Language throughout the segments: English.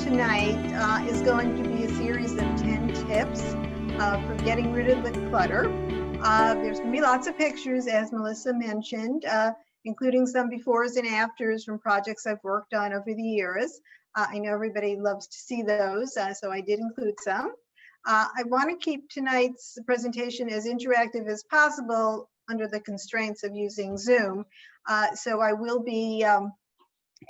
tonight is going to be a series of 10 tips for getting rid of the clutter. There's going to be lots of pictures, as Melissa mentioned, including some befores and afters from projects I've worked on over the years. I know everybody loves to see those, so I did include some. I want to keep tonight's presentation as interactive as possible under the constraints of using Zoom. So I will be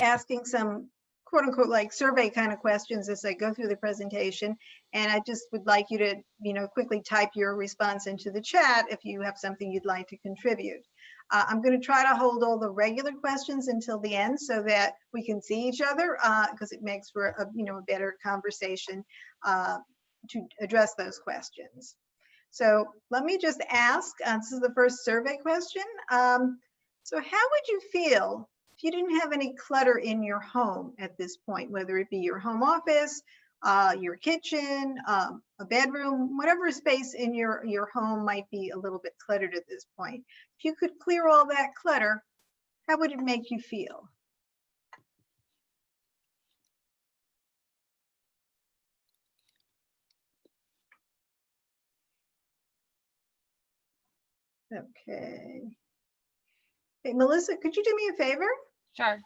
asking some quote unquote like survey kind of questions as I go through the presentation. And I just would like you to, quickly type your response into the chat if you have something you'd like to contribute. I'm going to try to hold all the regular questions until the end so that we can see each other because it makes for a better conversation to address those questions. So let me just ask, this is the first survey question. So how would you feel if you didn't have any clutter in your home at this point, whether it be your home office, your kitchen, a bedroom, whatever space in your home might be a little bit cluttered at this point? If you could clear all that clutter, how would it make you feel? Okay. Hey, Melissa, could you do me a favor? Sure.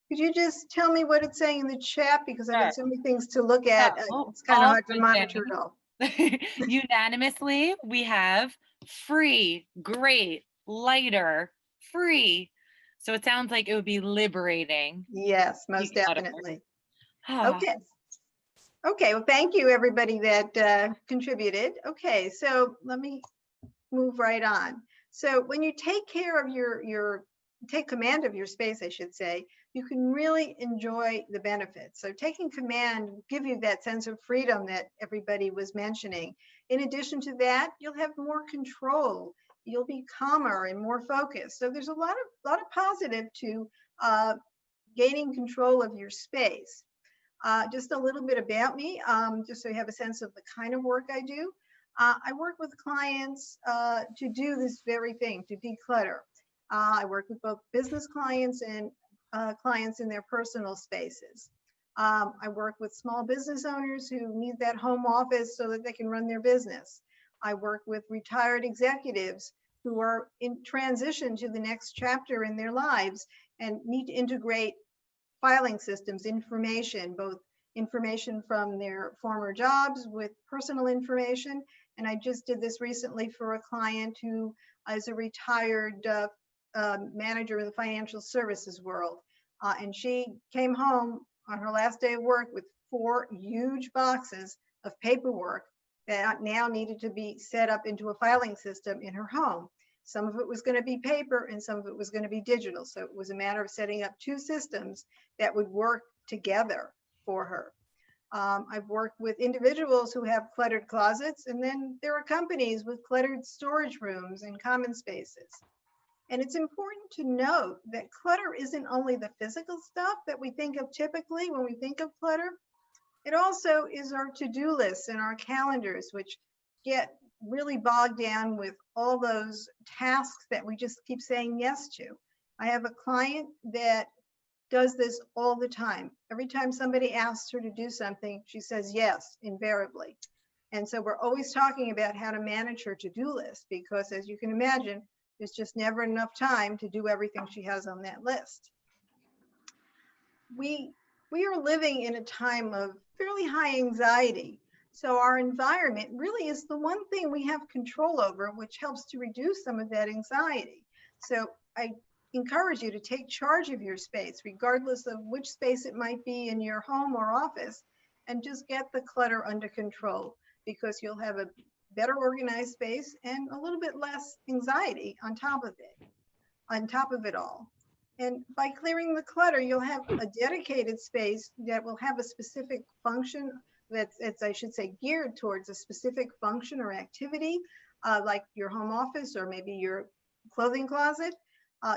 Could you just tell me what it's saying in the chat? Because I've got so many things to look at. Yeah. It's kind of hard to monitor it all. Unanimously, we have free, great, lighter, free. So it sounds like it would be liberating. Yes, most definitely. Okay. Okay, well, thank you everybody that contributed. Okay, so let me move right on. So when you take care of take command of your space, I should say, you can really enjoy the benefits. So taking command will give you that sense of freedom that everybody was mentioning. In addition to that, you'll have more control. You'll be calmer and more focused. So there's a lot of positive to gaining control of your space. Just a little bit about me, just so you have a sense of the kind of work I do. I work with clients to do this very thing, to declutter. I work with both business clients and clients in their personal spaces. I work with small business owners who need that home office so that they can run their business. I work with retired executives who are in transition to the next chapter in their lives and need to integrate filing systems, information, both information from their former jobs with personal information. And I just did this recently for a client who is a retired manager in the financial services world. And she came home on her last day of work with 4 huge boxes of paperwork that now needed to be set up into a filing system in her home. Some of it was going to be paper and some of it was going to be digital. So it was a matter of setting up 2 systems that would work together for her. I've worked with individuals who have cluttered closets, and then there are companies with cluttered storage rooms and common spaces. And it's important to note that clutter isn't only the physical stuff that we think of typically when we think of clutter. It also is our to-do lists and our calendars, which get really bogged down with all those tasks that we just keep saying yes to. I have a client that does this all the time. Every time somebody asks her to do something, she says yes, invariably. And so we're always talking about how to manage her to-do list because, as you can imagine, there's just never enough time to do everything she has on that list. We are living in a time of fairly high anxiety. So our environment really is the one thing we have control over, which helps to reduce some of that anxiety. So I encourage you to take charge of your space, regardless of which space it might be in your home or office, and just get the clutter under control because you'll have a better organized space and a little bit less anxiety on top of it all. And by clearing the clutter, you'll have a dedicated space that will have a specific function that's, I should say, geared towards a specific function or activity, like your home office or maybe your clothing closet.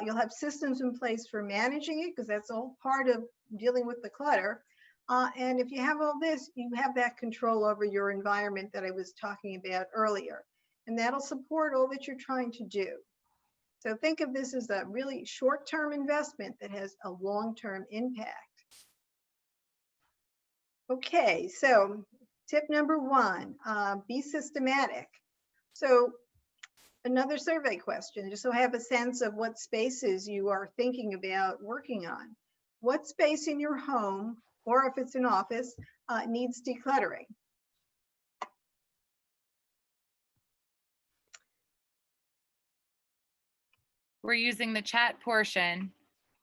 You'll have systems in place for managing it because that's all part of dealing with the clutter. And if you have all this, you have that control over your environment that I was talking about earlier. And that'll support all that you're trying to do. So think of this as a really short-term investment that has a long-term impact. Okay, so tip number one, be systematic. So another survey question, just so I have a sense of what spaces you are thinking about working on. What space in your home, or if it's an office, needs decluttering? We're using the chat portion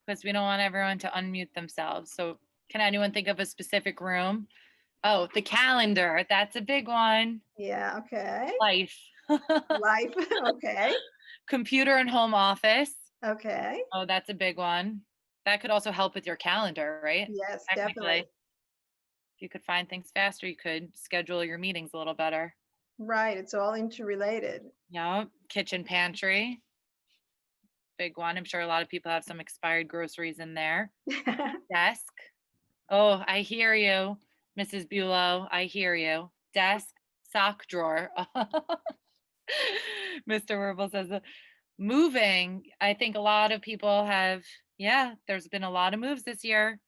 because we don't want everyone to unmute themselves. So can anyone think of a specific room? Oh, the calendar. That's a big one. Yeah, okay. Life. Life, okay, Computer and home office. okay. Oh, that's a big one. That could also help with your calendar, right? Yes, Technically, definitely. if you could find things faster, you could schedule your meetings a little better. Right, it's all interrelated. Yeah. Kitchen pantry. Big one. I'm sure a lot of people have some expired groceries in there. Desk. Oh, I hear you, Mrs. Bulow. I hear you. Desk, sock drawer. Mr. Werble says moving. I think a lot of people have, yeah, there's been a lot of moves this year.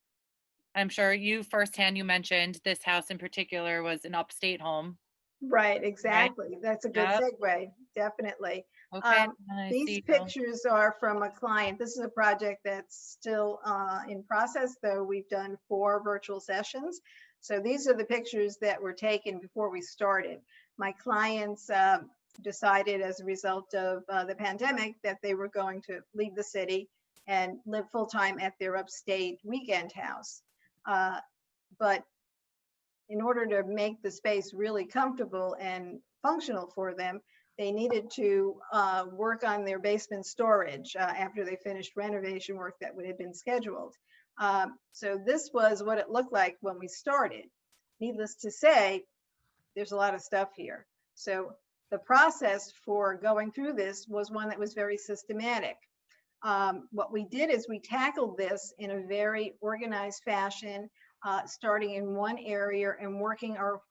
I'm sure you firsthand, you mentioned this house in particular was an upstate home, Right, right? exactly. That's a good Yep. segue, definitely. Okay. Um, I these see you. pictures are from a client. This is a project that's still in process, though we've done 4 virtual sessions. So these are the pictures that were taken before we started. My clients decided as a result of the pandemic that they were going to leave the city and live full-time at their upstate weekend house. But in order to make the space really comfortable and functional for them, they needed to work on their basement storage after they finished renovation work that had been scheduled. So this was what it looked like when we started. Needless to say, there's a lot of stuff here. So the process for going through this was one that was very systematic. What we did is we tackled this in a very organized fashion, starting in one area and working our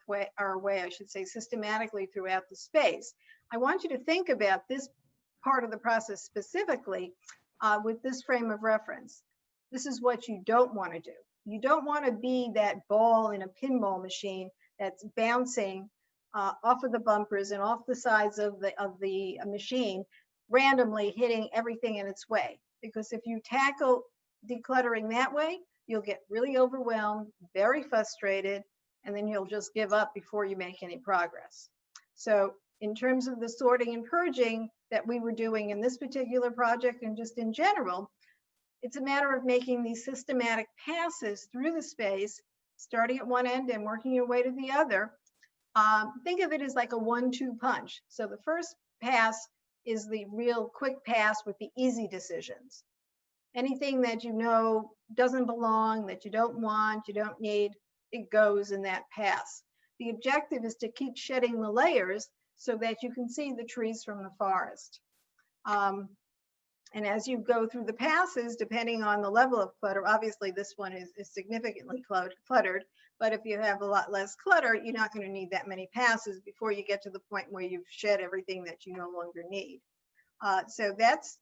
way, I should say, systematically throughout the space. I want you to think about this part of the process specifically with this frame of reference. This is what you don't want to do. You don't want to be that ball in a pinball machine that's bouncing off of the bumpers and off the sides of the machine, randomly hitting everything in its way. Because if you tackle decluttering that way, you'll get really overwhelmed, very frustrated, and then you'll just give up before you make any progress. So in terms of the sorting and purging that we were doing in this particular project and just in general, it's a matter of making these systematic passes through the space, starting at one end and working your way to the other. Think of it as like a 1-2 punch. So the first pass is the real quick pass with the easy decisions. Anything that you know doesn't belong, that you don't want, you don't need, it goes in that pass. The objective is to keep shedding the layers so that you can see the trees from the forest. And as you go through the passes, depending on the level of clutter, obviously this one is significantly cluttered, but if you have a lot less clutter, you're not going to need that many passes before you get to the point where you've shed everything that you no longer need. So that's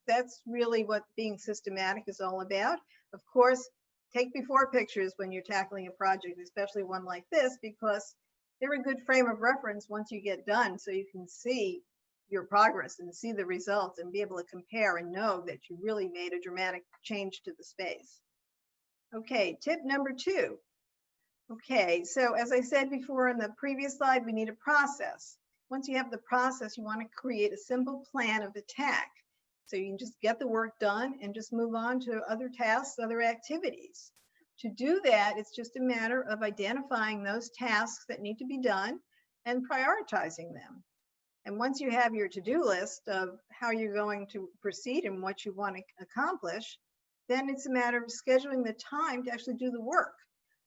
really what being systematic is all about. Of course, take before pictures when you're tackling a project, especially one like this, because they're a good frame of reference once you get done, so you can see your progress and see the results and be able to compare and know that you really made a dramatic change to the space. Okay, tip number 2. Okay, so as I said before in the previous slide, we need a process. Once you have the process, you want to create a simple plan of attack. So you can just get the work done and just move on to other tasks, other activities. To do that, it's just a matter of identifying those tasks that need to be done and prioritizing them. And once you have your to-do list of how you're going to proceed and what you want to accomplish, then it's a matter of scheduling the time to actually do the work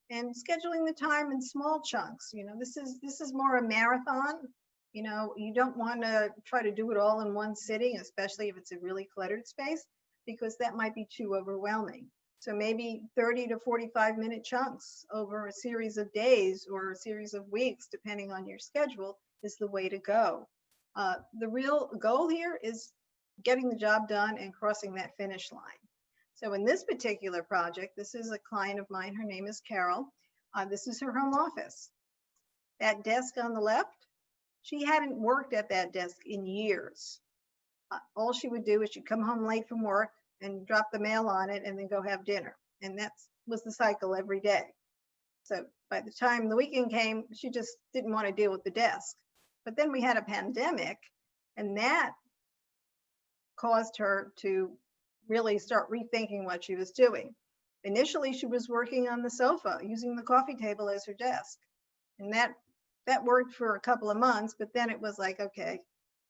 and scheduling the time in small chunks. You know, this is more a marathon. You know, you don't want to try to do it all in one sitting, especially if it's a really cluttered space, because that might be too overwhelming. So maybe 30 to 45-minute chunks over a series of days or a series of weeks, depending on your schedule, is the way to go. The real goal here is getting the job done and crossing that finish line. So in this particular project, this is a client of mine, her name is Carol. This is her home office. That desk on the left, she hadn't worked at that desk in years. All she would do is she'd come home late from work and drop the mail on it and then go have dinner. And that was the cycle every day. So by the time the weekend came, she just didn't want to deal with the desk. But then we had a pandemic, and that caused her to really start rethinking what she was doing. Initially, she was working on the sofa, using the coffee table as her desk. And that worked for a couple of months, but then it was like, okay,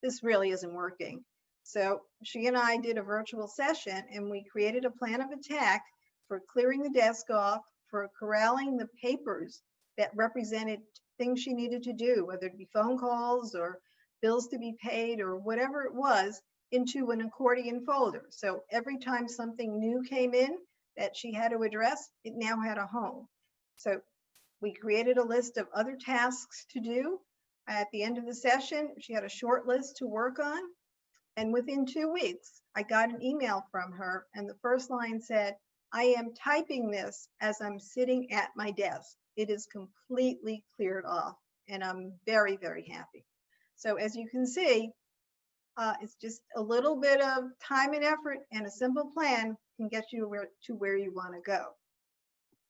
this really isn't working. So she and I did a virtual session, and we created a plan of attack for clearing the desk off, for corralling the papers that represented things she needed to do, whether it be phone calls or bills to be paid or whatever it was, into an accordion folder. So every time something new came in that she had to address, it now had a home. So we created a list of other tasks to do. At the end of the session, she had a short list to work on. And within 2 weeks, I got an email from her, and the first line said, "I am typing this as I'm sitting at my desk. It is completely cleared off, and I'm very, very happy." So as you can see, it's just a little bit of time and effort, and a simple plan can get you to where you want to go.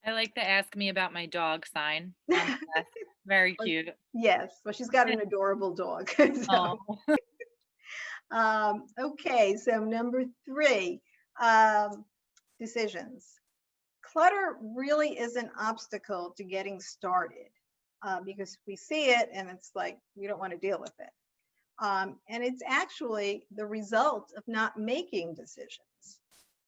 I like the ask me about my dog sign on the desk. Very cute. Yes, well, she's got an adorable dog. Oh, Okay, so number 3, decisions. Clutter really is an obstacle to getting started because we see it and it's like we don't want to deal with it. And it's actually the result of not making decisions.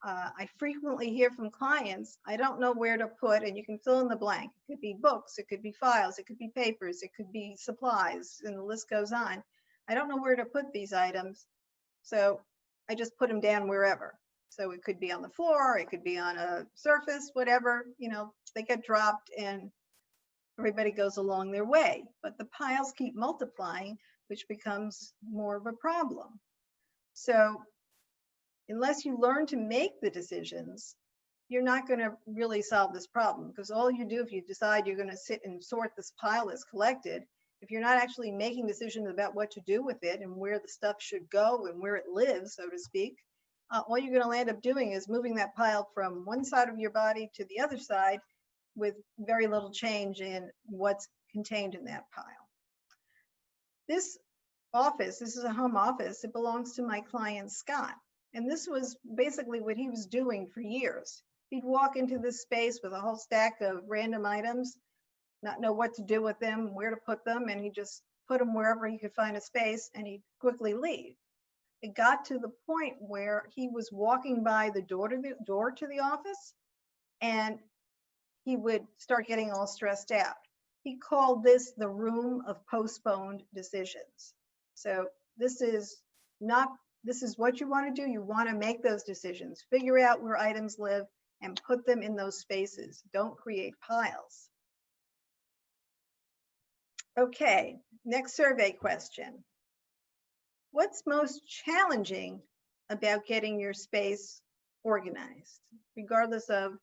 I frequently hear from clients, I don't know where to put, and you can fill in the blank. It could be books, it could be files, it could be papers, it could be supplies, and the list goes on. I don't know where to put these items, so I just put them down wherever. So it could be on the floor, it could be on a surface, whatever, they get dropped and everybody goes along their way. But the piles keep multiplying, which becomes more of a problem. So unless you learn to make the decisions, you're not going to really solve this problem, because all you do if you decide you're going to sit and sort this pile that's collected, if you're not actually making decisions about what to do with it and where the stuff should go and where it lives, so to speak, all you're going to end up doing is moving that pile from one side of your body to the other side with very little change in what's contained in that pile. This is a home office. It belongs to my client, Scott. And this was basically what he was doing for years. He'd walk into this space with a whole stack of random items, not know what to do with them, where to put them, and he'd just put them wherever he could find a space, and he'd quickly leave. It got to the point where he was walking by the door to the office, and he would start getting all stressed out. He called this the room of postponed decisions. So this is what you want to do. You want to make those decisions, figure out where items live and put them in those spaces. Don't create piles. Okay, next survey question. What's most challenging about getting your space organized, regardless of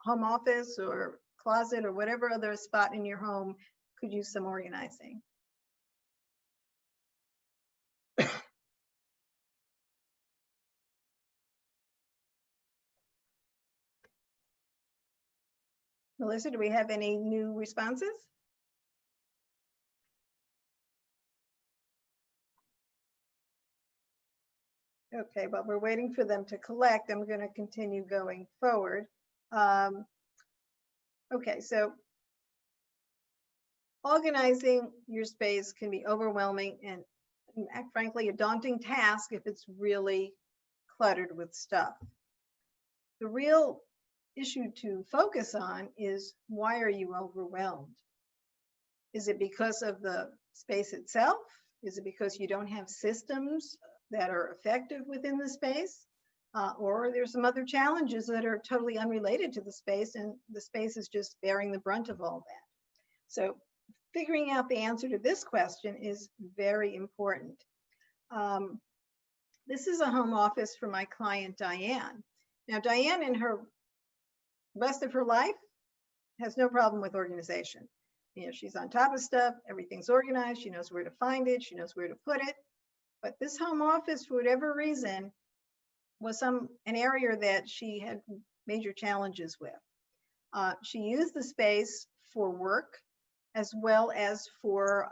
home office or closet or whatever other spot in your home could use some organizing? Melissa, do we have any new responses? Okay, well, we're waiting for them to collect. I'm going to continue going forward. Okay, so organizing your space can be overwhelming and frankly a daunting task if it's really cluttered with stuff. The real issue to focus on is, why are you overwhelmed? Is it because of the space itself? Is it because you don't have systems that are effective within the space? Or there's some other challenges that are totally unrelated to the space, and the space is just bearing the brunt of all that. So figuring out the answer to this question is very important. This is a home office for my client, Diane. Now, Diane, in her rest of her life, has no problem with organization. You know, she's on top of stuff, everything's organized, she knows where to find it, she knows where to put it. But this home office, for whatever reason, was an area that she had major challenges with. She used the space for work as well as for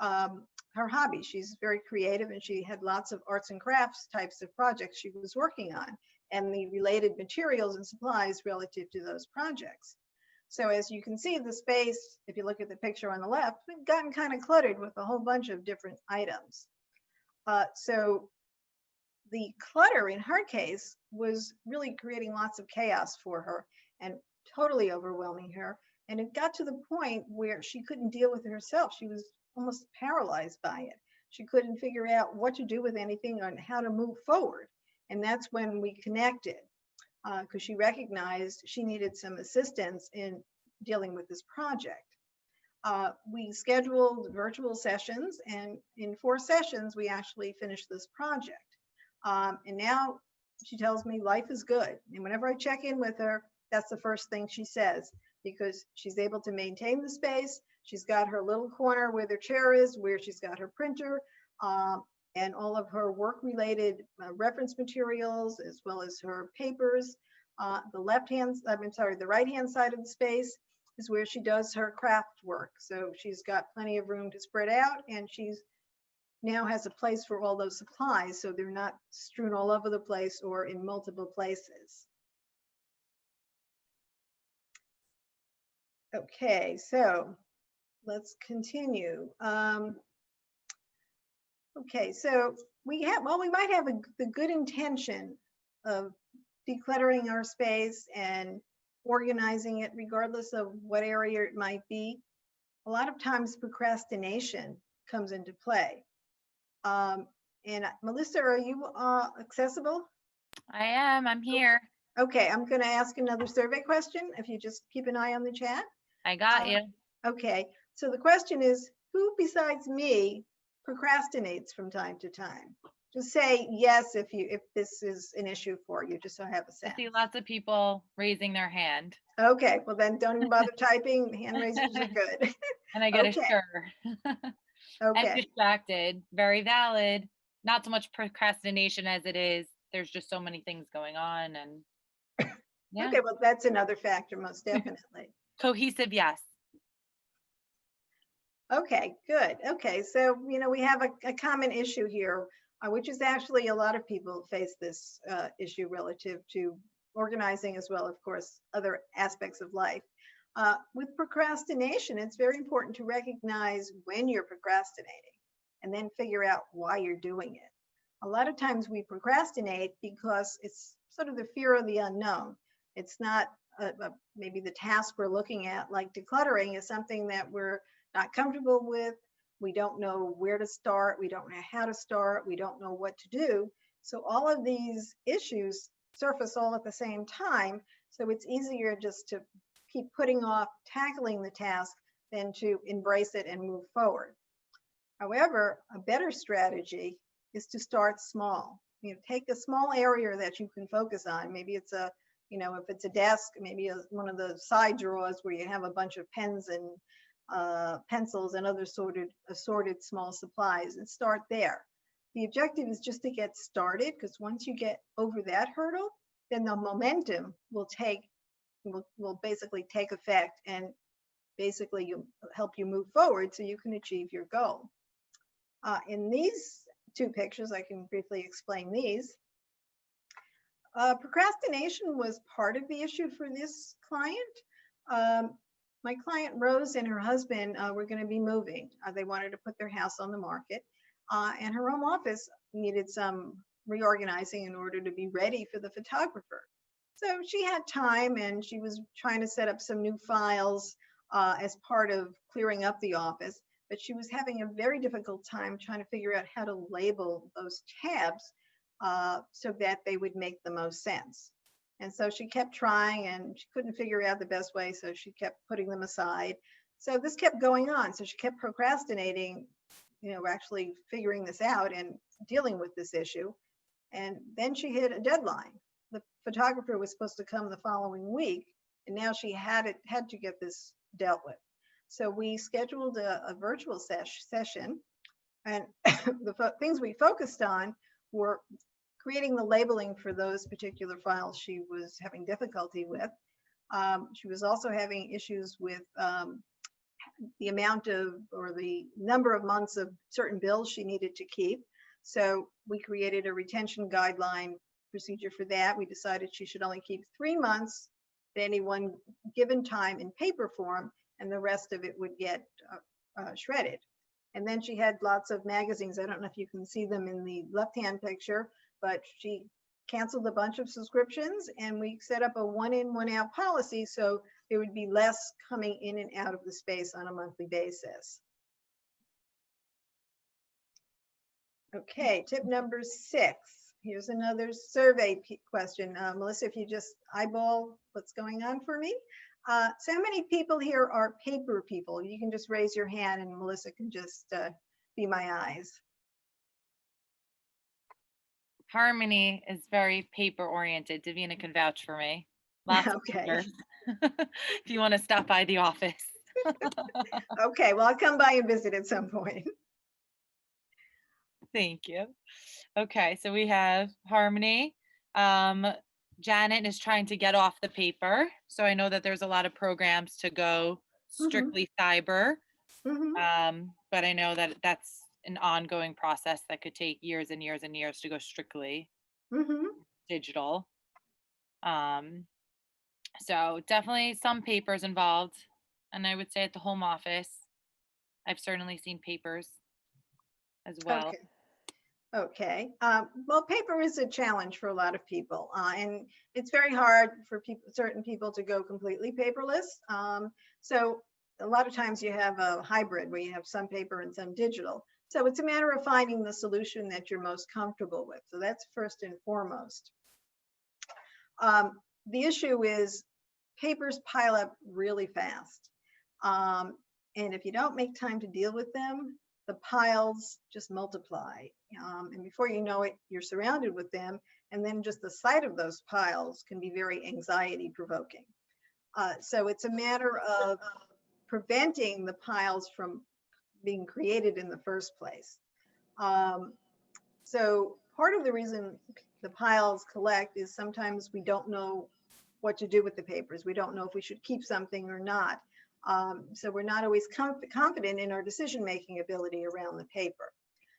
her hobby. She's very creative, and she had lots of arts and crafts types of projects she was working on, and the related materials and supplies relative to those projects. So as you can see, the space, if you look at the picture on the left, we've gotten kind of cluttered with a whole bunch of different items. So the clutter in her case was really creating lots of chaos for her and totally overwhelming her. And it got to the point where she couldn't deal with it herself. She was almost paralyzed by it. She couldn't figure out what to do with anything and how to move forward. And that's when we connected, because she recognized she needed some assistance in dealing with this project. We scheduled virtual sessions, and in 4 sessions, we actually finished this project. And now she tells me life is good. And whenever I check in with her, that's the first thing she says, because she's able to maintain the space. She's got her little corner where their chair is, where she's got her printer, and all of her work-related reference materials, as well as her papers. The right-hand side of the space is where she does her craft work. So she's got plenty of room to spread out, and she's now has a place for all those supplies, so they're not strewn all over the place or in multiple places. Okay, so let's continue. Okay, so we might have the good intention of decluttering our space and organizing it regardless of what area it might be. A lot of times procrastination comes into play. And Melissa, are you accessible? I am. I'm here. Okay, I'm going to ask another survey question. If you just keep an eye on the chat. I got you. Okay, so the question is, who besides me procrastinates from time to time? Just say yes if this is an issue for you, just so I have a sense. I see lots of people raising their hand. Okay, well then don't even bother typing. Hand raisers are good. And I get Okay. a sure. Okay. And distracted. Very valid. Not so much procrastination as it is. There's just so many things going on, and yeah. Okay, well that's another factor, most definitely. Cohesive, yes. Okay, good. Okay, so we have a common issue here, which is actually a lot of people face this issue relative to organizing, as well, of course, other aspects of life. With procrastination, it's very important to recognize when you're procrastinating and then figure out why you're doing it. A lot of times we procrastinate because it's sort of the fear of the unknown. It's not maybe the task we're looking at, like decluttering, is something that we're not comfortable with. We don't know where to start. We don't know how to start. We don't know what to do. So all of these issues surface all at the same time. So it's easier just to keep putting off tackling the task than to embrace it and move forward. However, a better strategy is to start small. Take a small area that you can focus on. Maybe it's if it's a desk, maybe one of the side drawers where you have a bunch of pens and pencils and other assorted small supplies, and start there. The objective is just to get started, because once you get over that hurdle, then the momentum will basically take effect, and basically help you move forward so you can achieve your goal. In these 2 pictures, I can briefly explain these. Procrastination was part of the issue for this client. My client Rose and her husband were going to be moving. They wanted to put their house on the market, and her home office needed some reorganizing in order to be ready for the photographer. So she had time, and she was trying to set up some new files as part of clearing up the office, but she was having a very difficult time trying to figure out how to label those tabs so that they would make the most sense. And so she kept trying, and she couldn't figure out the best way, so she kept putting them aside. So this kept going on. So she kept procrastinating, actually figuring this out and dealing with this issue. And then she hit a deadline. The photographer was supposed to come the following week, and now she had to get this dealt with. So we scheduled a virtual session, and the things we focused on were creating the labeling for those particular files she was having difficulty with. She was also having issues with the amount of, or the number of months of certain bills she needed to keep. So we created a retention guideline procedure for that. We decided she should only keep 3 months at any one given time in paper form, and the rest of it would get shredded. And then she had lots of magazines. I don't know if you can see them in the left-hand picture, but she canceled a bunch of subscriptions, and we set up a one in, one out policy, so there would be less coming in and out of the space on a monthly basis. Okay, tip number 6. Here's another survey question. Melissa, if you just eyeball what's going on for me. So how many people here are paper people? You can just raise your hand and Melissa can just be my eyes. Harmony is very paper oriented. Davina can vouch for me. Lots of Okay. papers. If you want to stop by the office. Okay, well, I'll come by and visit at some point. Thank you. Okay, so we have Harmony. Janet is trying to get off the paper. So I know that there's a lot of programs to go strictly cyber. But I know that that's an ongoing process that could take years and years and years to go strictly digital. So definitely some papers involved. And I would say at the home office, I've certainly seen papers as well. Okay. Well, paper is a challenge for a lot of people, and it's very hard for certain people to go completely paperless. So a lot of times you have a hybrid where you have some paper and some digital. So it's a matter of finding the solution that you're most comfortable with. So that's first and foremost. The issue is papers pile up really fast. And if you don't make time to deal with them, the piles just multiply. And before you know it, you're surrounded with them. And then just the sight of those piles can be very anxiety provoking. So it's a matter of preventing the piles from being created in the first place. So part of the reason the piles collect is sometimes we don't know what to do with the papers. We don't know if we should keep something or not. So we're not always confident in our decision-making ability around the paper.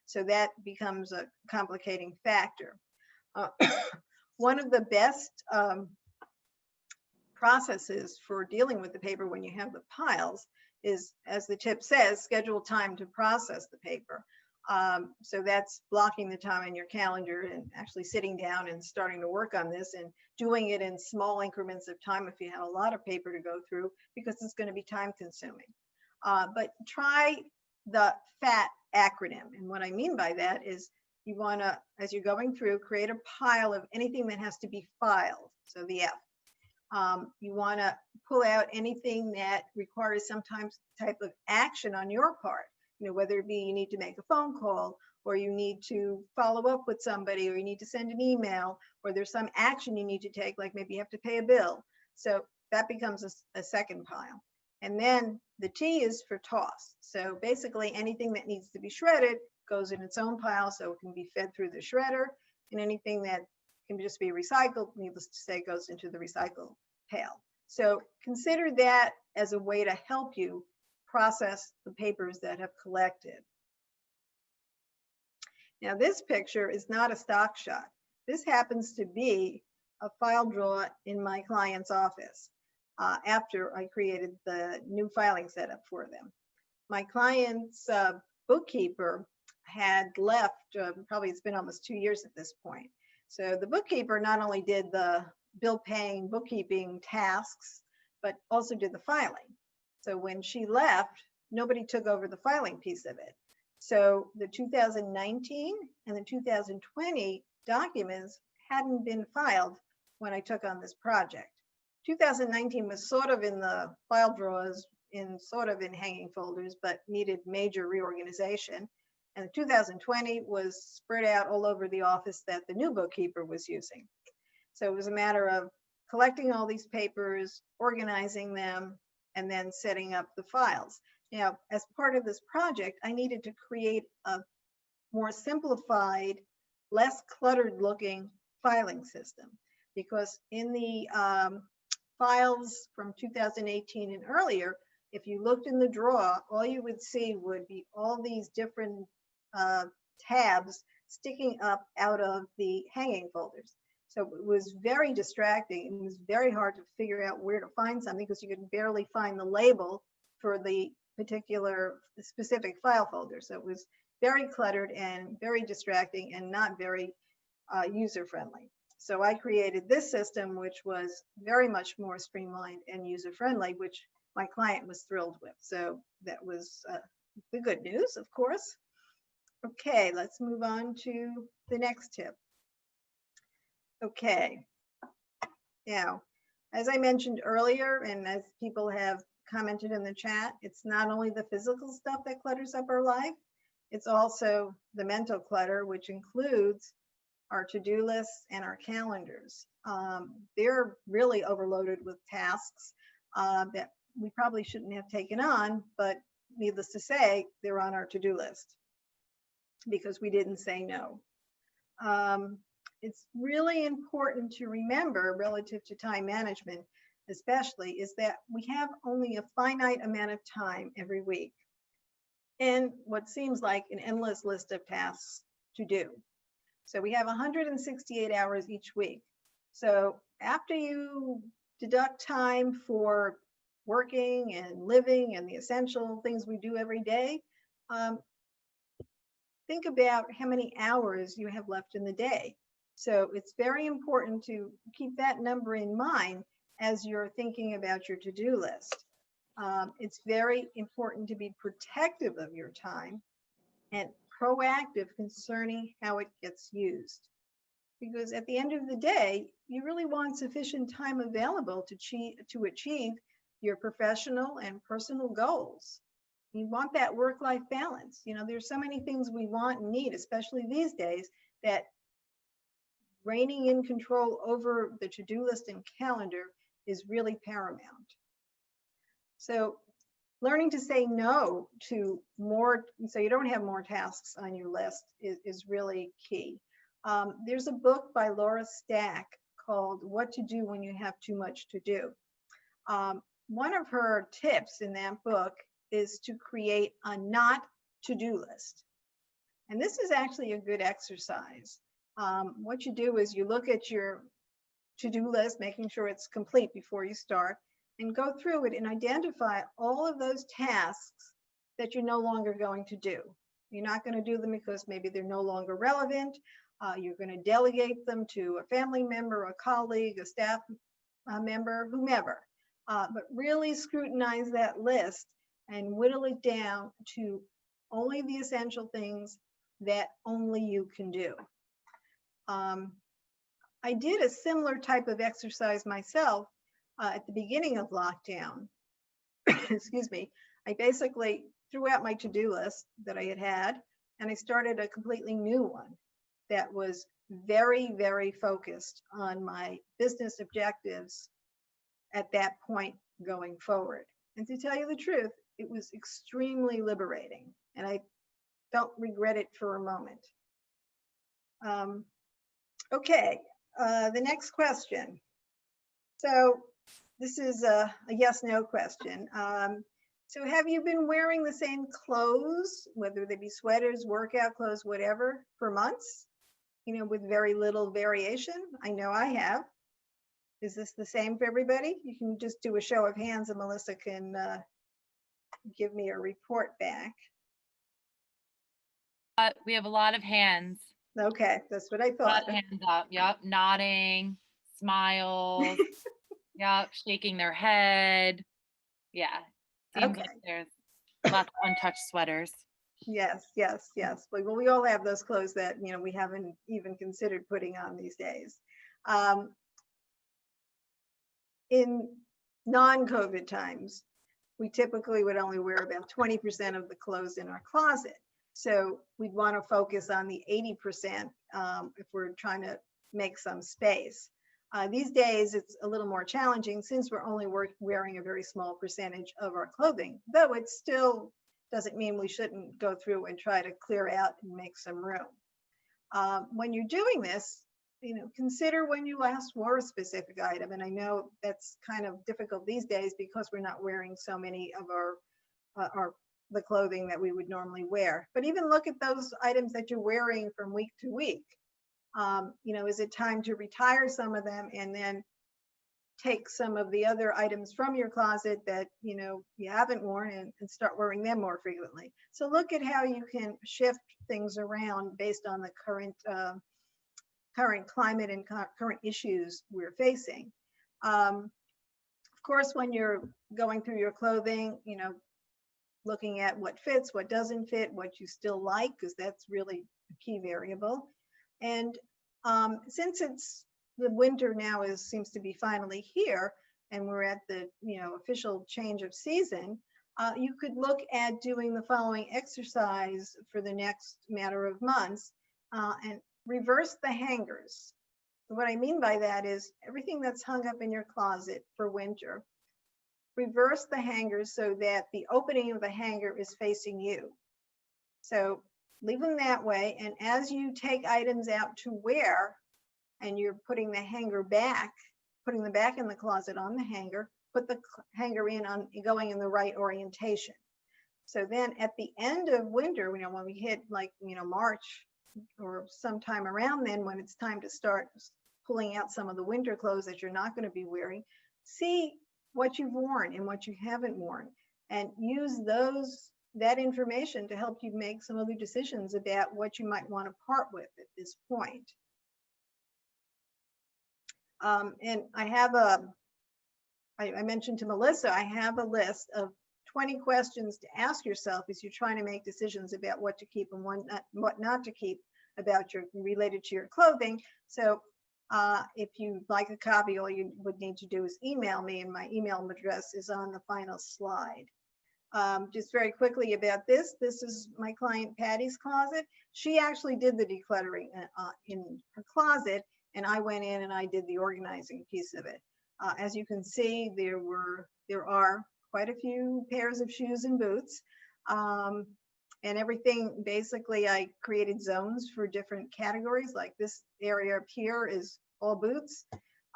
So that becomes a complicating factor. One of the best processes for dealing with the paper when you have the piles is, as the tip says, schedule time to process the paper. So that's blocking the time in your calendar and actually sitting down and starting to work on this and doing it in small increments of time if you have a lot of paper to go through, because it's going to be time consuming. But try the FAT acronym. And what I mean by that is you want to, as you're going through, create a pile of anything that has to be filed. So the F. You want to pull out anything that requires some type of action on your part. You know, whether it be you need to make a phone call, or you need to follow up with somebody, or you need to send an email, or there's some action you need to take, like maybe you have to pay a bill. So that becomes a second pile. And then the T is for toss. So basically anything that needs to be shredded goes in its own pile, so it can be fed through the shredder, and anything that can just be recycled, needless to say, goes into the recycle pail. So consider that as a way to help you process the papers that have collected. Now this picture is not a stock shot. This happens to be a file drawer in my client's office after I created the new filing setup for them. My client's bookkeeper had left, probably it's been almost 2 years at this point. So the bookkeeper not only did the bill paying bookkeeping tasks, but also did the filing. So when she left, nobody took over the filing piece of it. So the 2019 and the 2020 documents hadn't been filed when I took on this project. 2019 was sort of in the file drawers, sort of in hanging folders, but needed major reorganization. And 2020 was spread out all over the office that the new bookkeeper was using. So it was a matter of collecting all these papers, organizing them, and then setting up the files. Now, as part of this project, I needed to create a more simplified, less cluttered looking filing system, because in the files from 2018 and earlier, if you looked in the drawer, all you would see would be all these different tabs sticking up out of the hanging folders. So it was very distracting. It was very hard to figure out where to find something because you could barely find the label for the particular specific file folder. So it was very cluttered and very distracting and not very user-friendly. So I created this system, which was very much more streamlined and user-friendly, which my client was thrilled with. So that was the good news, of course. Okay, let's move on to the next tip. Okay, now, as I mentioned earlier, and as people have commented in the chat, it's not only the physical stuff that clutters up our life, it's also the mental clutter, which includes our to-do lists and our calendars. They're really overloaded with tasks that we probably shouldn't have taken on, but needless to say, they're on our to-do list because we didn't say no. It's really important to remember relative to time management, especially, is that we have only a finite amount of time every week and what seems like an endless list of tasks to do. So we have 168 hours each week. So after you deduct time for working and living and the essential things we do every day, think about how many hours you have left in the day. So it's very important to keep that number in mind as you're thinking about your to-do list. It's very important to be protective of your time and proactive concerning how it gets used. Because at the end of the day, you really want sufficient time available to achieve your professional and personal goals. You want that work-life balance. You know, there's so many things we want and need, especially these days, that reigning in control over the to-do list and calendar is really paramount. So learning to say no to more, so you don't have more tasks on your list is really key. There's a book by Laura Stack called What to Do When You Have Too Much to Do. One of her tips in that book is to create a not to-do list. And this is actually a good exercise. What you do is you look at your to-do list, making sure it's complete before you start, and go through it and identify all of those tasks that you're no longer going to do. You're not going to do them because maybe they're no longer relevant. You're going to delegate them to a family member, a colleague, a staff member, whomever. But really scrutinize that list and whittle it down to only the essential things that only you can do. I did a similar type of exercise myself at the beginning of lockdown. Excuse me. I basically threw out my to-do list that I had, and I started a completely new one that was very, very focused on my business objectives at that point going forward. And to tell you the truth, it was extremely liberating, and I don't regret it for a moment. Okay, the next question. So this is a yes/no question. So have you been wearing the same clothes, whether they be sweaters, workout clothes, whatever, for months, you know, with very little variation? I know I have. Is this the same for everybody? You can just do a show of hands and Melissa can give me a report back. We have a lot of hands. Okay, that's what I thought. Hands up, yep, nodding, smiles, yep, shaking their head. Yeah, seems Okay. like there's lots of untouched sweaters. Yes, yes, yes. Well, we all have those clothes that, you know, we haven't even considered putting on these days. In non-COVID times, we typically would only wear about 20% of the clothes in our closet. So we'd want to focus on the 80% if we're trying to make some space. These days, it's a little more challenging since we're only wearing a very small percentage of our clothing, though it still doesn't mean we shouldn't go through and try to clear out and make some room. When you're doing this, consider when you last wore a specific item. And I know that's kind of difficult these days because we're not wearing so many of the clothing that we would normally wear. But even look at those items that you're wearing from week to week. Is it time to retire some of them and then take some of the other items from your closet that you haven't worn and start wearing them more frequently? So look at how you can shift things around based on the current climate and current issues we're facing. Of course, when you're going through your clothing, looking at what fits, what doesn't fit, what you still like, because that's really a key variable. And since it's the winter now seems to be finally here, and we're at the official change of season, you could look at doing the following exercise for the next matter of months and reverse the hangers. So what I mean by that is everything that's hung up in your closet for winter, reverse the hangers so that the opening of the hanger is facing you. So leave them that way, and as you take items out to wear and you're putting the hanger back, putting them back in the closet on the hanger, put the hanger in on going in the right orientation. So then at the end of winter, when we hit March or sometime around then, when it's time to start pulling out some of the winter clothes that you're not going to be wearing, see what you've worn and what you haven't worn, and use that information to help you make some other decisions about what you might want to part with at this point. And I mentioned to Melissa, I have a list of 20 questions to ask yourself as you're trying to make decisions about what to keep and what not to keep related to your clothing. So if you'd like a copy, all you would need to do is email me, and my email address is on the final slide. Just very quickly about this is my client Patty's closet. She actually did the decluttering in her closet, and I went in and I did the organizing piece of it. As you can see, there are quite a few pairs of shoes and boots, and everything. Basically, I created zones for different categories. Like this area up here is all boots.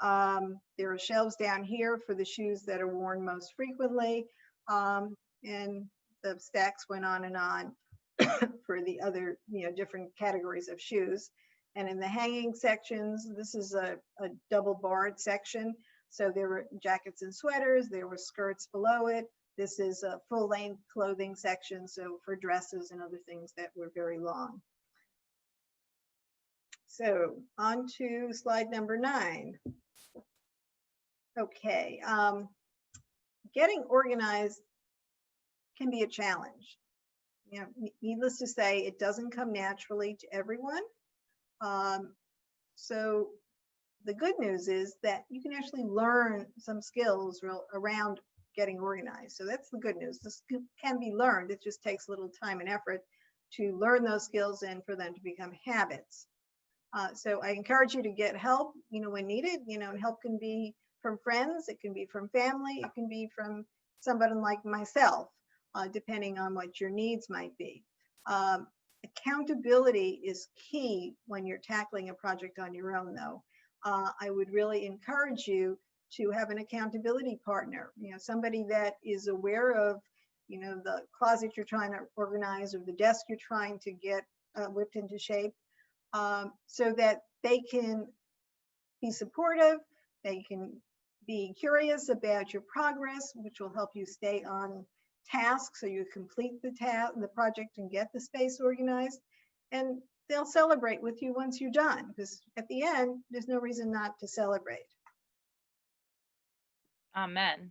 There are shelves down here for the shoes that are worn most frequently, and the stacks went on and on for the other different categories of shoes. And in the hanging sections, this is a double barred section. So there were jackets and sweaters, there were skirts below it. This is a full length clothing section, so for dresses and other things that were very long. So on to slide number 9. Okay, getting organized can be a challenge. Needless to say, it doesn't come naturally to everyone. So the good news is that you can actually learn some skills around getting organized. So that's the good news. This can be learned. It just takes a little time and effort to learn those skills and for them to become habits. So I encourage you to get help, when needed. Help can be from friends, it can be from family, it can be from somebody like myself, depending on what your needs might be. Accountability is key when you're tackling a project on your own, though. I would really encourage you to have an accountability partner, somebody that is aware of, the closet you're trying to organize or the desk you're trying to get whipped into shape, so that they can be supportive, they can be curious about your progress, which will help you stay on task so you complete the project and get the space organized, and they'll celebrate with you once you're done, because at the end there's no reason not to celebrate. Amen.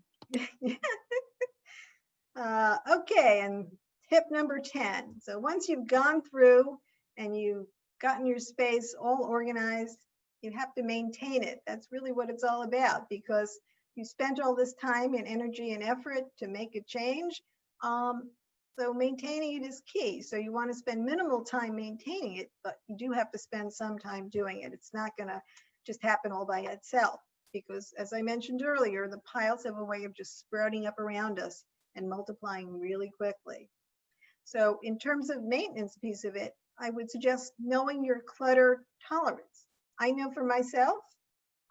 Okay, and tip number 10. So once you've gone through and you've gotten your space all organized, you have to maintain it. That's really what it's all about, because you spent all this time and energy and effort to make a change. So maintaining it is key. So you want to spend minimal time maintaining it, but you do have to spend some time doing it. It's not going to just happen all by itself. Because as I mentioned earlier, the piles have a way of just sprouting up around us and multiplying really quickly. So in terms of maintenance piece of it, I would suggest knowing your clutter tolerance. I know for myself,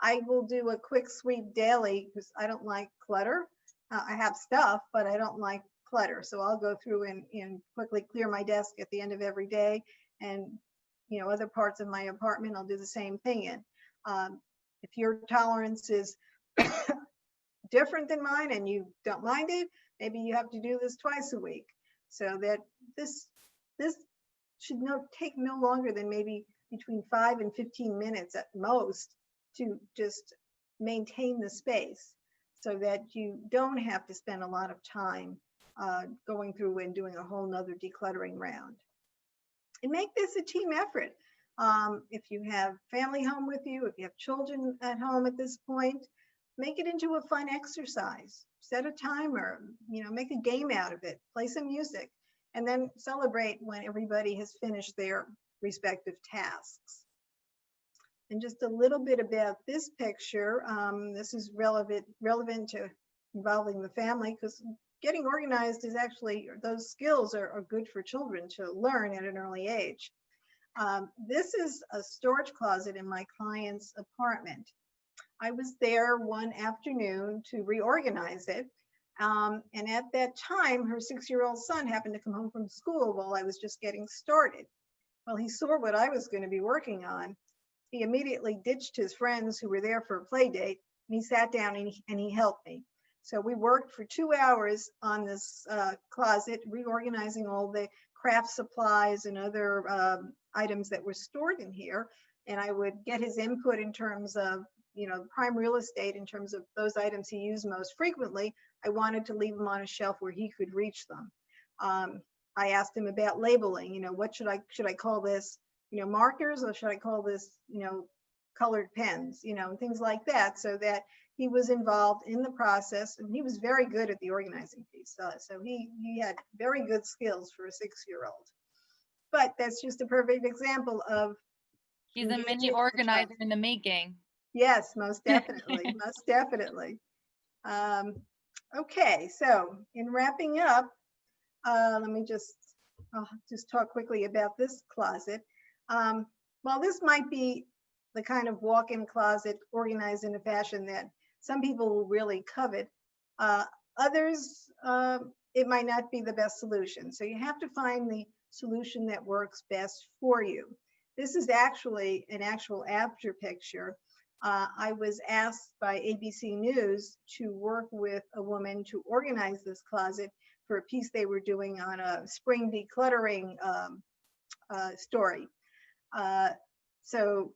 I will do a quick sweep daily because I don't like clutter. I have stuff, but I don't like clutter. So I'll go through and quickly clear my desk at the end of every day. And, you know, other parts of my apartment, I'll do the same thing in. If your tolerance is different than mine and you don't mind it, maybe you have to do this twice a week. So that this should take no longer than maybe between 5 and 15 minutes at most to just maintain the space so that you don't have to spend a lot of time going through and doing a whole nother decluttering round. And make this a team effort. If you have family home with you, if you have children at home at this point, make it into a fun exercise. Set a timer, you know, make a game out of it, play some music, and then celebrate when everybody has finished their respective tasks. And just a little bit about this picture. This is relevant to involving the family because getting organized is actually, those skills are good for children to learn at an early age. This is a storage closet in my client's apartment. I was there one afternoon to reorganize it. And at that time, her 6-year-old son happened to come home from school while I was just getting started. Well, he saw what I was going to be working on. He immediately ditched his friends who were there for a play date, and he sat down and he helped me. So we worked for 2 hours on this closet, reorganizing all the craft supplies and other items that were stored in here. And I would get his input in terms of, you know, prime real estate, in terms of those items he used most frequently. I wanted to leave them on a shelf where he could reach them. I asked him about labeling, you know, what should I call this, you know, markers, or should I call this, you know, colored pens, you know, things like that, so that he was involved in the process, and he was very good at the organizing piece. So he had very good skills for a 6-year-old. But that's just a perfect example of he's a mini organizer in the making. Yes, most definitely, most definitely. Okay, so in wrapping up, let me just talk quickly about this closet. While this might be the kind of walk-in closet organized in a fashion that some people will really covet, others, it might not be the best solution. So you have to find the solution that works best for you. This is actually an actual after picture. I was asked by ABC News to work with a woman to organize this closet for a piece they were doing on a spring decluttering story. So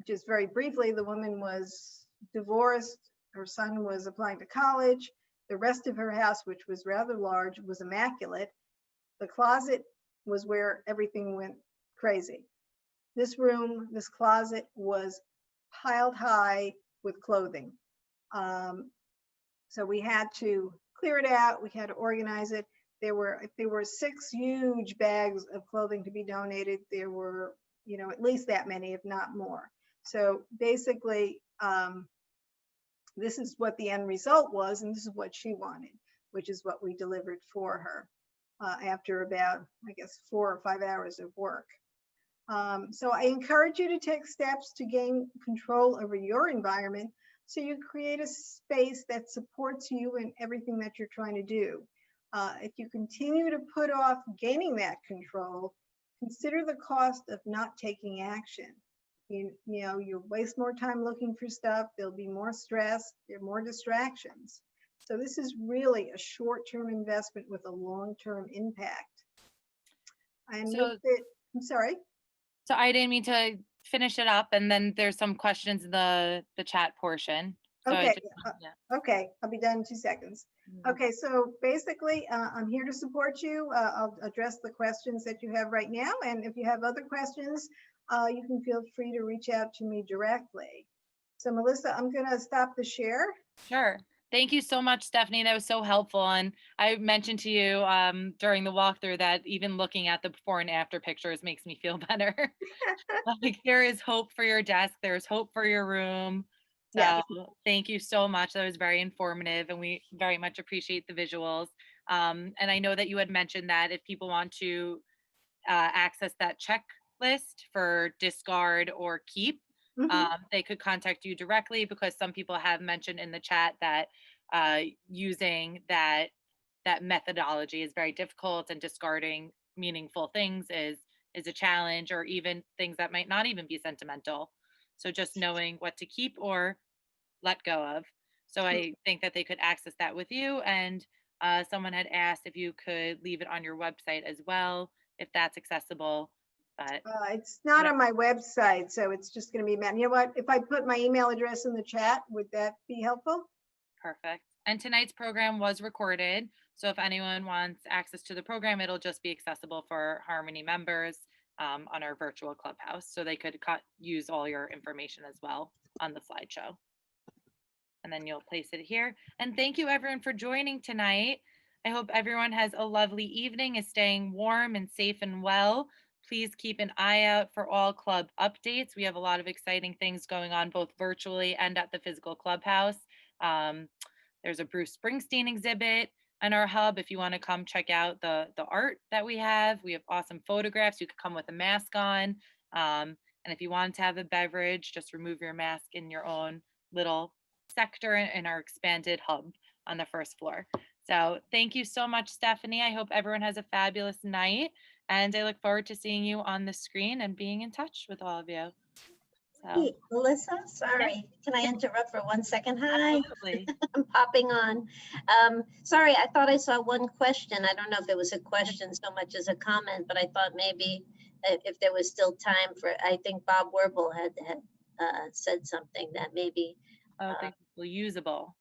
just very briefly, the woman was divorced. Her son was applying to college. The rest of her house, which was rather large, was immaculate. The closet was where everything went crazy. This room, this closet was piled high with clothing. So we had to clear it out. We had to organize it. There were 6 huge bags of clothing to be donated. There were, you know, at least that many, if not more. So basically, this is what the end result was, and this is what she wanted, which is what we delivered for her after about, I guess, 4 or 5 hours of work. So I encourage you to take steps to gain control over your environment so you create a space that supports you in everything that you're trying to do. If you continue to put off gaining that control, consider the cost of not taking action. You know, you'll waste more time looking for stuff. There'll be more stress. There are more distractions. So this is really a short-term investment with a long-term impact. And so, I'm sorry. So I didn't mean to finish it up, and then there's some questions in the chat portion. So okay. Okay, I'll be done in 2 seconds. Okay, so basically, I'm here to support you. I'll address the questions that you have right now, and if you have other questions, you can feel free to reach out to me directly. So Melissa, I'm going to stop the share. Sure. Thank you so much, Stephanie. That was so helpful. And I mentioned to you during the walkthrough that even looking at the before and after pictures makes me feel better. Like there is hope for your desk. There's hope for your room. So Yeah. thank you so much. That was very informative and we very much appreciate the visuals. And I know that you had mentioned that if people want to access that checklist for discard or keep, Mhm. they could contact you directly because some people have mentioned in the chat that using that methodology is very difficult and discarding meaningful things is a challenge, or even things that might not even be sentimental. So just knowing what to keep or let go of. So I think that they could access that with you. And someone had asked if you could leave it on your website as well, if that's accessible. But It's not on my website, so it's just going to be, you know what, if I put my email address in the chat, would that be helpful? perfect. And tonight's program was recorded. So if anyone wants access to the program, it'll just be accessible for Harmony members on our virtual clubhouse. So they could use all your information as well on the slideshow. And then you'll place it here. And thank you everyone for joining tonight. I hope everyone has a lovely evening, is staying warm and safe and well. Please keep an eye out for all club updates. We have a lot of exciting things going on both virtually and at the physical clubhouse. There's a Bruce Springsteen exhibit on our hub. If you want to come check out the art that we have awesome photographs. You could come with a mask on. And if you want to have a beverage, just remove your mask in your own little sector in our expanded hub on the first floor. So thank you so much, Stephanie. I hope everyone has a fabulous night. And I look forward to seeing you on the screen and being in touch with all of you. So, hey, Melissa, sorry, can I interrupt for 1 second? Hi, absolutely. I'm popping on. Sorry, I thought I saw one question. I don't know if it was a question so much as a comment, but I thought maybe if there was still time for, I think Bob Werble had said something that maybe. Oh, thank you. Usable.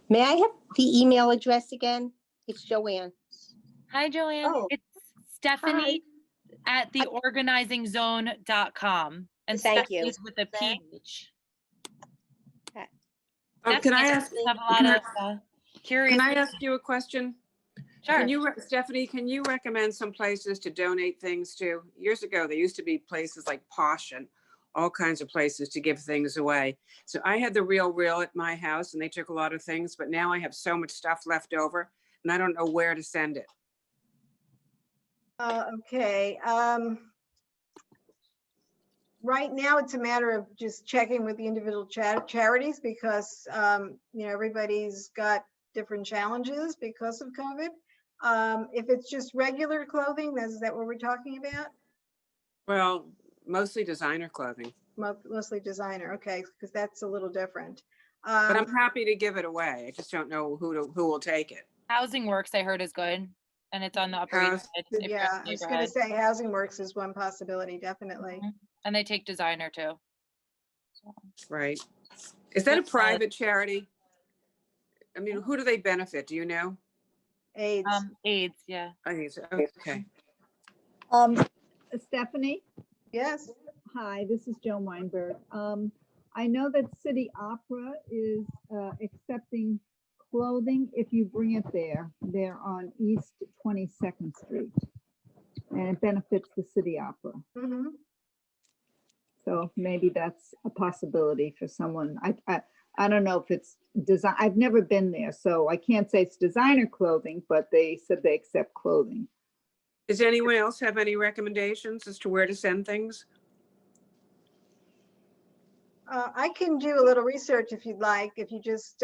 May I have the email address again? It's Joanne. Hi, Joanne. Oh. It's Stephanie at theorganizingzone.com. And Thank you. Stephanie's with a PH. Can I ask? Have a lot of curious. Can I ask you a question? Sure. Can you, Stephanie? Can you recommend some places to donate things to? Years ago, there used to be places like Posh and all kinds of places to give things away. So I had the Real at my house, and they took a lot of things. But now I have so much stuff left over, and I don't know where to send it. Okay. Right now, it's a matter of just checking with the individual charities because, you know, everybody's got different challenges because of COVID. If it's just regular clothing, is that what we're talking about? Well, mostly designer clothing. Mostly designer, okay, because that's a little different. But I'm happy to give it away. I just don't know who will take it. Housing Works, I heard, is good. And it's on the Upper East Side. if you're in Yeah, the I was going to neighborhood. say Housing Works is one possibility, definitely. Mhm. And they take designer too. So, Right. Is that a Good. private charity? I mean, who do they benefit? Do you know? AIDS. AIDS, yeah. I think so. Okay. Stephanie, Yes. hi, this is Joan Weinberg. I know that City Opera is accepting clothing if you bring it there. They're on East 22nd Street. And it benefits the City Opera. Mm-hmm. So maybe that's a possibility for someone. I don't know if it's design. I've never been there, so I can't say it's designer clothing, but they said they accept clothing. Does anyone else have any recommendations as to where to send things? I can do a little research if you'd like. If you just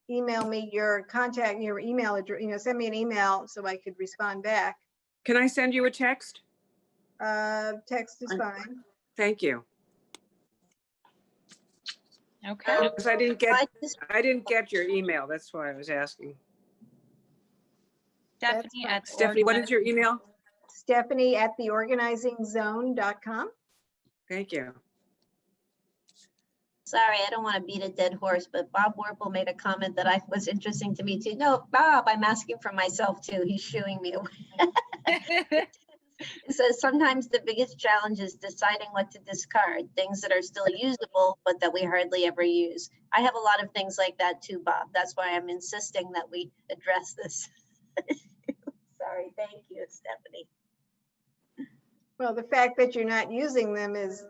email me your contact, your email address, you know, send me an email so I could respond back. Can I send you a text? Text is fine. Thank you. Okay. Because I didn't get your email. That's why I was asking. Stephanie at Stephanie, what is your email? Stephanie at theorganizingzone.com. Thank you. Sorry, I don't want to beat a dead horse, but Bob Werble made a comment that was interesting to me too. No, Bob, I'm asking for myself too. He's shooing me away. It says sometimes the biggest challenge is deciding what to discard, things that are still usable, but that we hardly ever use. I have a lot of things like that too, Bob. That's why I'm insisting that we address this. Sorry, thank you, Stephanie. Well, the fact that you're not using them is,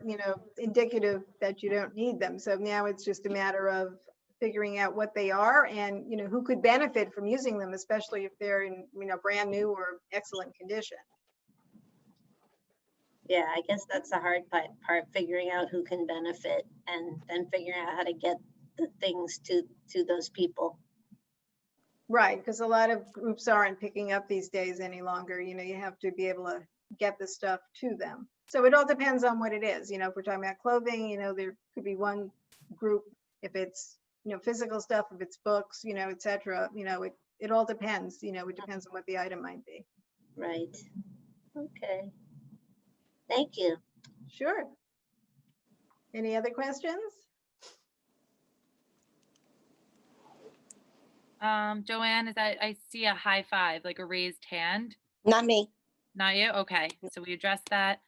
indicative that you don't need them. So now it's just a matter of figuring out what they are and, who could benefit from using them, especially if they're in, brand new or excellent condition. Yeah, I guess that's the hard part, figuring out who can benefit and then figuring out how to get the things to those people. Right, because a lot of groups aren't picking up these days any longer. You have to be able to get the stuff to them. So it all depends on what it is. If we're talking about clothing, there could be one group. If it's, physical stuff, if it's books, et cetera, it all depends, it depends on what the item might be. Right. Okay. Thank you. Sure. Any other questions? Joanne, I see a high five, like a raised hand. Not me. Not you? Okay, so we addressed that.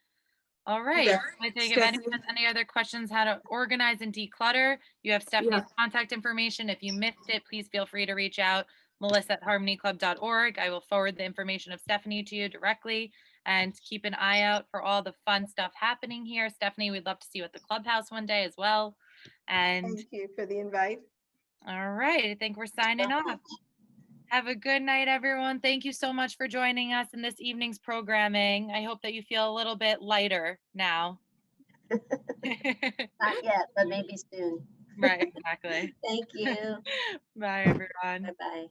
All right. Okay. I think if anyone has any other questions, how to organize and declutter, you have Stephanie's contact information. If you missed it, please feel free to reach out, melissa@harmonieclub.org. I will forward the information of Stephanie to you directly, and keep an eye out for all the fun stuff happening here. Stephanie, we'd love to see you at the clubhouse one day as well. And Thank you for the invite. all right, I think we're signing off. Have a good night, everyone. Thank you so much for joining us in this evening's programming. I hope that you feel a little bit lighter now. Not yet, but maybe soon. Right, exactly. Thank you. Bye, everyone. Bye-bye.